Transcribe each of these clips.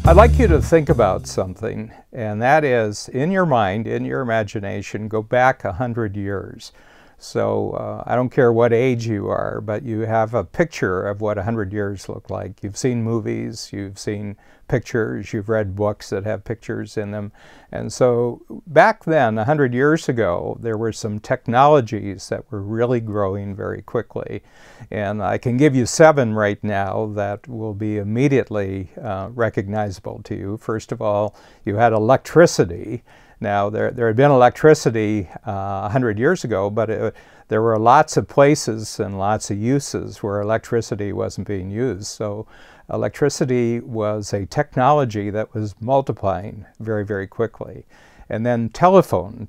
I'd like you to think about something, and that is, in your mind, in your imagination, go back 100 years. So I don't care what age you are, but you have a picture of what 100 years look like. You've seen movies, you've seen pictures, you've read books that have pictures in them. And so back then, 100 years ago, there were some technologies that were really growing very quickly. And I can give you 7 right now that will be immediately recognizable to you. First of all, you had electricity. Now, there had been electricity 100 years ago, but there were lots of places and lots of uses where electricity wasn't being used. So electricity was a technology that was multiplying very, very quickly. And then telephone,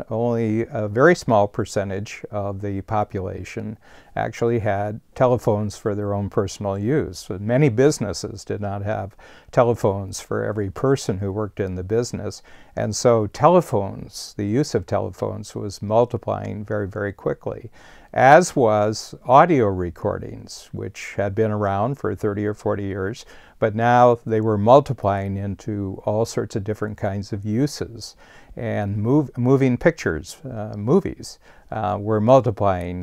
only a very small percentage of the population actually had telephones for their own personal use. Many businesses did not have telephones for every person who worked in the business. And so telephones, the use of telephones was multiplying very, very quickly, as was audio recordings, which had been around for 30 or 40 years, but now they were multiplying into all sorts of different kinds of uses. And moving pictures, movies, were multiplying.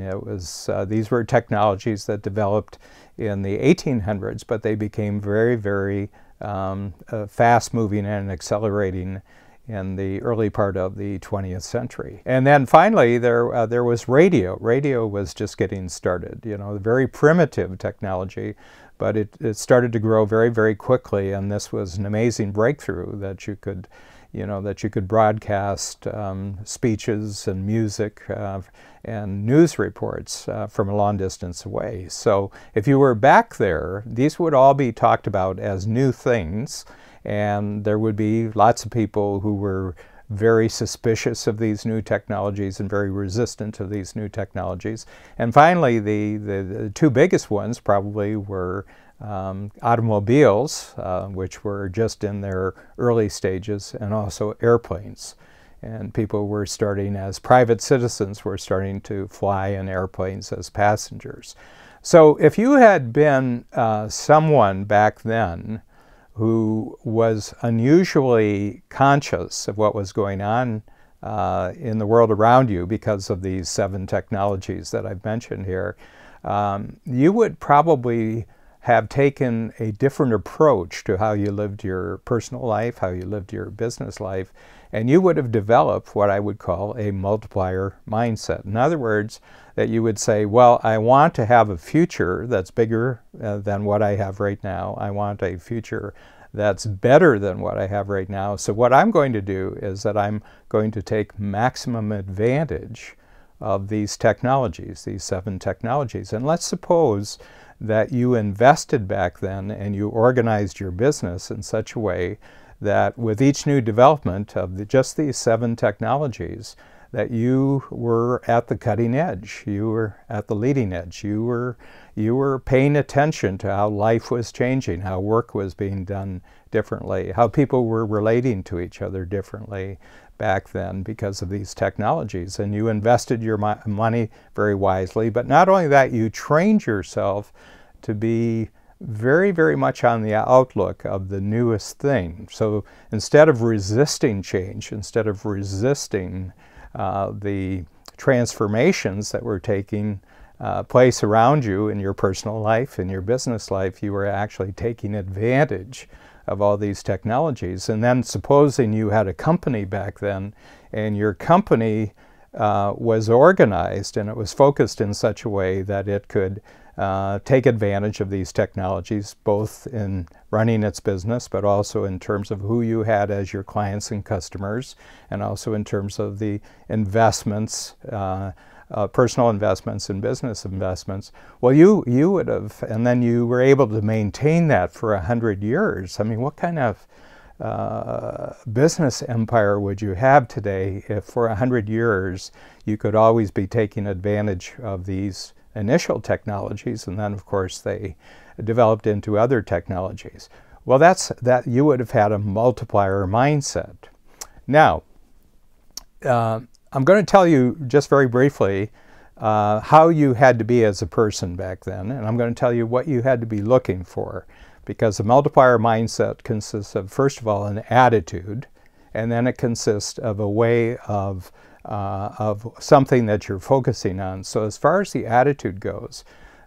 These were technologies that developed in the 1800s, but they became very, very fast-moving and accelerating in the early part of the 20th century. And then finally, there was radio. Radio was just getting started, you know, very primitive technology, but it started to grow very, very quickly, and this was an amazing breakthrough that you could, broadcast speeches and music and news reports from a long distance away. So if you were back there, these would all be talked about as new things, and there would be lots of people who were very suspicious of these new technologies and very resistant to these new technologies. And finally, the 2 biggest ones probably were automobiles, which were just in their early stages, and also airplanes. And people were starting, as private citizens, were starting to fly in airplanes as passengers. So if you had been someone back then who was unusually conscious of what was going on in the world around you because of these 7 technologies that I've mentioned here, you would probably have taken a different approach to how you lived your personal life, how you lived your business life, and you would have developed what I would call a multiplier mindset. In other words, that you would say, well, I want to have a future that's bigger than what I have right now. I want a future that's better than what I have right now. So what I'm going to do is that I'm going to take maximum advantage of these technologies, these 7 technologies. And let's suppose that you invested back then and you organized your business in such a way that with each new development of just these 7 technologies, that you were at the cutting edge, you were at the leading edge, you were paying attention to how life was changing, how work was being done differently, how people were relating to each other differently back then because of these technologies. And you invested your money very wisely, but not only that, you trained yourself to be very, very much on the outlook of the newest thing. So instead of resisting change, instead of resisting the transformations that were taking place around you in your personal life, in your business life, you were actually taking advantage of all these technologies. And then supposing you had a company back then, and your company was organized and it was focused in such a way that it could take advantage of these technologies, both in running its business, but also in terms of who you had as your clients and customers, and also in terms of the investments, personal investments and business investments. Well, you would have, and then you were able to maintain that for 100 years. I mean, what kind of business empire would you have today if for 100 years you could always be taking advantage of these initial technologies, and then of course they developed into other technologies? Well, that you would have had a multiplier mindset. Now, I'm going to tell you just very briefly how you had to be as a person back then, and I'm going to tell you what you had to be looking for. because the multiplier mindset consists of, first of all, an attitude, and then it consists of a way of something that you're focusing on. So as far as the attitude goes,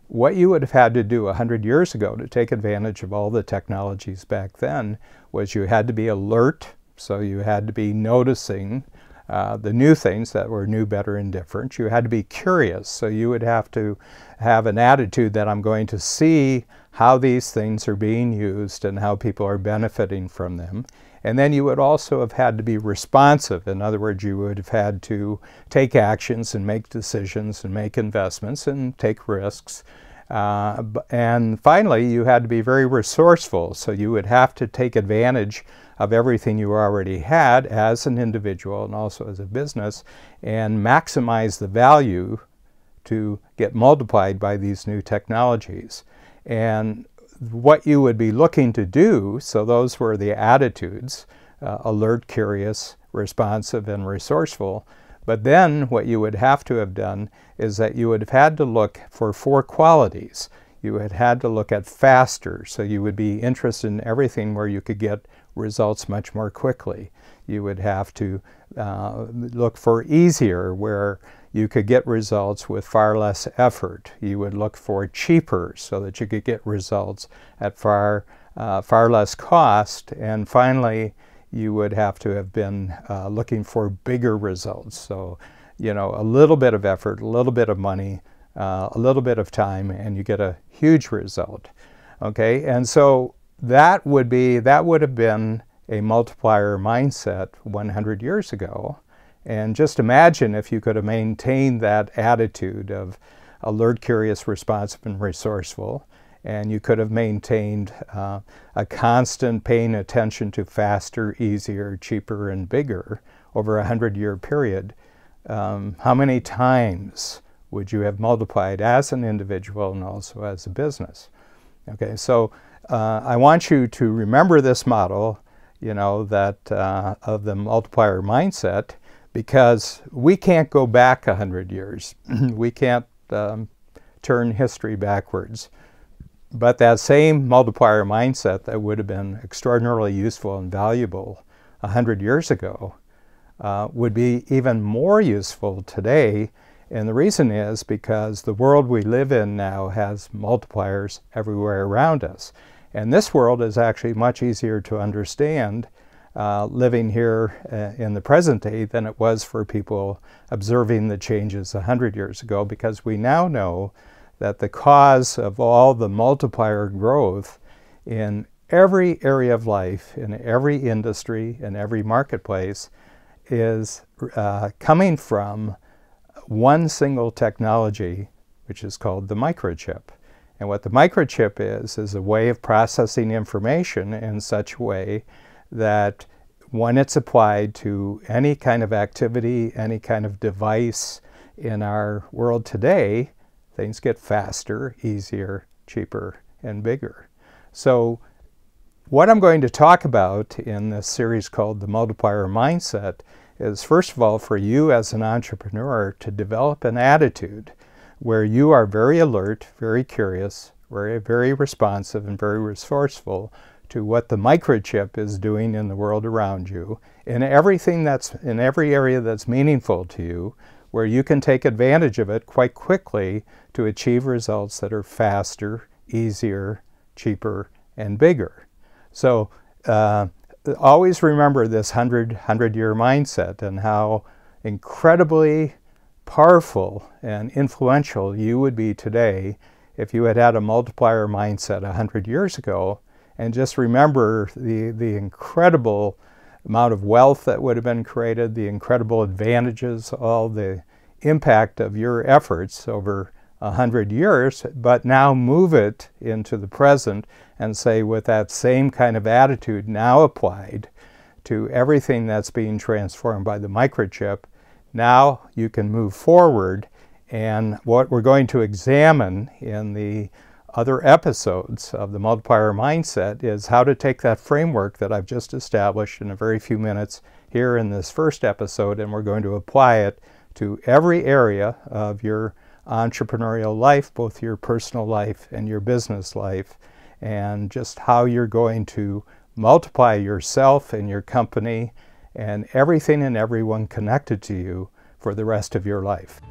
what you would have had to do 100 years ago to take advantage of all the technologies back then was you had to be alert, so you had to be noticing the new things that were new, better, and different. You had to be curious, so you would have to have an attitude that I'm going to see how these things are being used and how people are benefiting from them. And then you would also have had to be responsive. In other words, you would have had to take actions and make decisions and make investments and take risks. And finally, you had to be very resourceful. So you would have to take advantage of everything you already had as an individual and also as a business and maximize the value to get multiplied by these new technologies. And what you would be looking to do, so those were the attitudes, alert, curious, responsive, and resourceful. But then what you would have to have done is that you would have had to look for 4 qualities. You would have had to look at faster, so you would be interested in everything where you could get results much more quickly. You would have to look for easier, where you could get results with far less effort. You would look for cheaper, so that you could get results at far less cost. And finally, you would have to have been looking for bigger results. So, you know, a little bit of effort, a little bit of money, a little bit of time, and you get a huge result. Okay, and so that would have been a multiplier mindset 100 years ago. And just imagine if you could have maintained that attitude of alert, curious, responsive, and resourceful, and you could have maintained a constant paying attention to faster, easier, cheaper, and bigger over a 100-year period. How many times would you have multiplied as an individual and also as a business? Okay, so I want you to remember this model, you know, that of the multiplier mindset, because we can't go back 100 years. We can't turn history backwards. But that same multiplier mindset that would have been extraordinarily useful and valuable 100 years ago would be even more useful today. And the reason is because the world we live in now has multipliers everywhere around us. And this world is actually much easier to understand living here in the present day than it was for people observing the changes 100 years ago, because we now know that the cause of all the multiplier growth in every area of life, in every industry, in every marketplace, is coming from one single technology, which is called the microchip. And what the microchip is a way of processing information in such a way that when it's applied to any kind of activity, any kind of device in our world today, things get faster, easier, cheaper, and bigger. So what I'm going to talk about in this series called The Multiplier Mindset is, first of all, for you as an entrepreneur to develop an attitude where you are very alert, very curious, very responsive, and very resourceful to what the microchip is doing in the world around you, in everything that's in every area that's meaningful to you, where you can take advantage of it quite quickly to achieve results that are faster, easier, cheaper, and bigger. So always remember this 100-year mindset and how incredibly powerful and influential you would be today if you had had a multiplier mindset 100 years ago. And just remember the incredible amount of wealth that would have been created, the incredible advantages, all the impact of your efforts over 100 years, but now move it into the present and say, with that same kind of attitude now applied to everything that's being transformed by the microchip, now you can move forward. And what we're going to examine in the other episodes of the Multiplier Mindset is how to take that framework that I've just established in a very few minutes here in this first episode, and we're going to apply it to every area of your entrepreneurial life, both your personal life and your business life. and just how you're going to multiply yourself and your company and everything and everyone connected to you for the rest of your life.